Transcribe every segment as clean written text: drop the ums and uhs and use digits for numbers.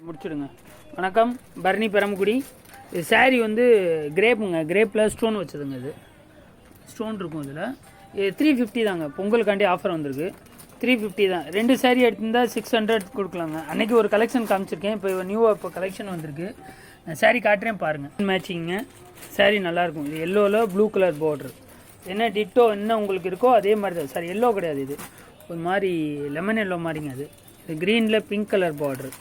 முடிச்சுடுங்க. வணக்கம், பரணி பெரம்பக்குடி. இது சாரீ வந்து கிரேப்புங்க, கிரேப்பில் ஸ்டோன் வச்சதுங்க. இது ஸ்டோன் இருக்கும். இதில் இது 350 தாங்க. பொங்கலுக்காண்டி ஆஃபர் வந்திருக்கு. 350 தான். 2 சாரீ எடுத்திருந்தால் 600 கொடுக்கலாங்க. அன்றைக்கி ஒரு கலெக்ஷன் காமிச்சிருக்கேன். இப்போ நியூவாக இப்போ கலெக்ஷன் வந்திருக்கு. சாரீ காட்டுறேன் பாருங்கள். மேட்சிங்க சாரீ நல்லாயிருக்கும். இது எல்லோவில் ப்ளூ கலர் பார்டர். என்ன டிட்டோ என்ன உங்களுக்கு இருக்கோ அதே மாதிரி தான். சாரி எல்லோ கிடையாது, இது ஒரு மாதிரி லெமன் எல்லோ மாதிரிங்க. அது க்ரீனில் பிங்க் கலர் பார்டர்.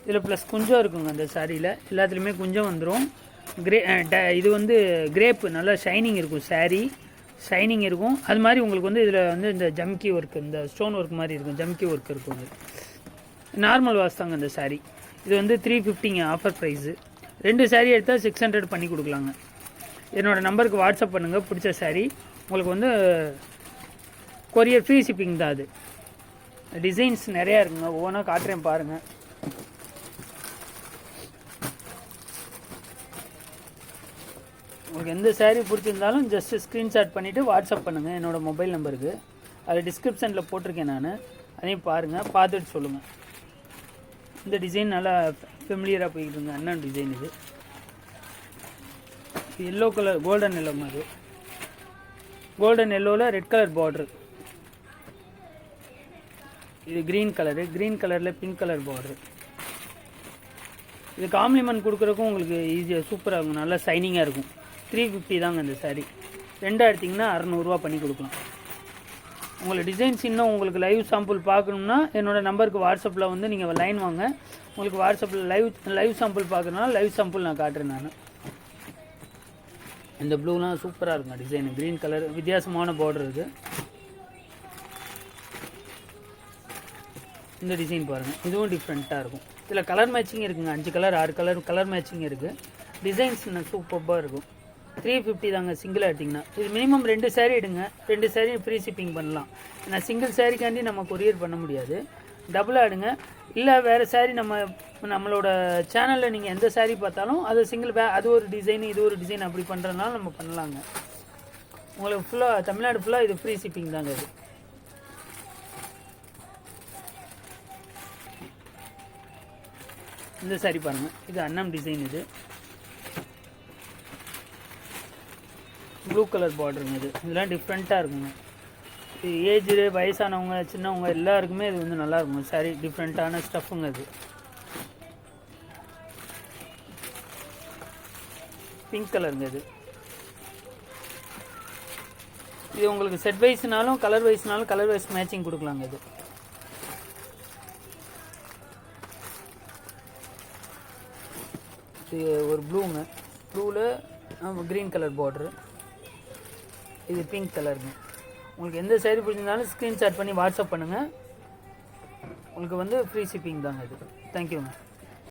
இதில் ப்ளஸ் குஞ்சம் இருக்குங்க. அந்த சாரியில் எல்லாத்துலேயுமே குஞ்சம் வந்துடும். இது வந்து கிரேப்பு நல்லா ஷைனிங் இருக்கும். சாரீ ஷைனிங் இருக்கும். அது மாதிரி உங்களுக்கு வந்து இதில் வந்து இந்த ஜம்கி ஒர்க், இந்த ஸ்டோன் ஒர்க் மாதிரி இருக்கும். ஜம்கி ஒர்க் இருக்கும். இது நார்மல் வாஷ் தாங்க இந்த சாரீ. இது வந்து 350ங்க ஆஃபர் ப்ரைஸு. 2 சாரீ எடுத்தால் 600 பண்ணி கொடுக்கலாங்க. என்னோடய நம்பருக்கு வாட்ஸ்அப் பண்ணுங்கள். பிடிச்ச சாரீ உங்களுக்கு வந்து கொரியர் ஃப்ரீ ஷிப்பிங் தான். அது டிசைன்ஸ் நிறையா இருக்குங்க. ஒவ்வொன்றா காட்டுறேன் பாருங்கள். உங்களுக்கு எந்த சாரீ பிடிச்சிருந்தாலும் ஜஸ்ட்டு ஸ்க்ரீன்ஷாட் பண்ணிவிட்டு வாட்ஸ்அப் பண்ணுங்கள் என்னோடய மொபைல் நம்பருக்கு. அது டிஸ்கிரிப்ஷனில் போட்டிருக்கேன் நான். அதையும் பாருங்கள், பார்த்துட்டு சொல்லுங்கள். இந்த டிசைன் நல்லா ஃபெமிலியராக போய்கிட்டுருங்க. அண்ணன் டிசைன் இது எல்லோ கலர், கோல்டன் எல்லோ மாதிரி. கோல்டன் எல்லோவில் ரெட் கலர் பார்ட்ரு. இது க்ரீன் கலரு, க்ரீன் கலரில் பிங்க் கலர் பார்ட்ரு. இது காம்ப்ளிமெண்ட் கொடுக்குறக்கும் உங்களுக்கு ஈஸியாக சூப்பராக இருக்கும். நல்லா ஷைனிங்காக இருக்கும். 350 தாங்க இந்த சாரீ. 2 எடுத்திங்கன்னா 600 பண்ணி கொடுக்கலாம். உங்களுக்கு டிசைன்ஸ் இன்னும் உங்களுக்கு லைவ் சாம்பிள் பார்க்கணும்னா என்னோடய நம்பருக்கு வாட்ஸ்அப்பில் வந்து நீங்கள் லைன் வாங்க. உங்களுக்கு வாட்ஸ்அப்பில் லைவ் சாம்பிள் பார்க்கணுன்னா லைவ் சாம்பிள் நான் காட்டுறேன் நான். இந்த ப்ளூலாம் சூப்பராக இருக்கும் டிசைன். க்ரீன் கலர் வித்தியாசமான பார்டர் இருக்குது. இந்த டிசைன் பாருங்கள், இதுவும் டிஃப்ரெண்ட்டாக இருக்கும். இதில் கலர் மேட்சிங் இருக்குங்க. 5 கலர் 6 கலர் மேட்சிங் இருக்குது. டிசைன்ஸ் சூப்பராக இருக்கும். 350 தாங்க சிங்கிளாக எடுத்திங்கன்னா. இது மினிமம் 2 சாரீ எடுங்க. 2 சாரீ ஃப்ரீ ஷிப்பிங் பண்ணலாம். ஏன்னா சிங்கிள் சாரீக்காண்டி நம்ம கொரியர் பண்ண முடியாது. டபுளாக எடுங்க. இல்லை வேறு சாரீ நம்மளோட சேனலில் நீங்கள் எந்த சாரீ பார்த்தாலும் அது சிங்கிள் அது ஒரு டிசைன் இது ஒரு டிசைன் அப்படி பண்ணுறதுனால நம்ம பண்ணலாங்க. உங்களுக்கு ஃபுல்லாக தமிழ்நாடு ஃபுல்லாக இது ஃப்ரீ ஷிப்பிங் தாங்க. இது இந்த சாரீ பாருங்கள். இது அன்னம் டிசைன். இது ப்ளூ கலர் பார்டருங்க. இதெல்லாம் டிஃப்ரெண்ட்டாக இருக்குங்க. இது ஏஜ்டு வயசானவங்க சின்னவங்க எல்லாருக்குமே இது வந்து நல்லாயிருக்கும். சாரி டிஃப்ரெண்ட்டான ஸ்டஃப்புங்க. இது பிங்க் கலருங்க. இது உங்களுக்கு செட் வைஸ்னாலும் கலர் வைஸ் மேட்சிங் கொடுக்கலாங்க. இது ஒரு ப்ளூங்க. ப்ளூவில் க்ரீன் கலர் பார்டரு. இது பிங்க் கலருங்க. உங்களுக்கு எந்த சாரீ பிடிச்சிருந்தாலும் ஸ்க்ரீன்ஷாட் பண்ணி வாட்ஸ்அப் பண்ணுங்கள். உங்களுக்கு வந்து ஃப்ரீ ஷிப்பிங் தாங்க. இது தேங்க்யூங்க.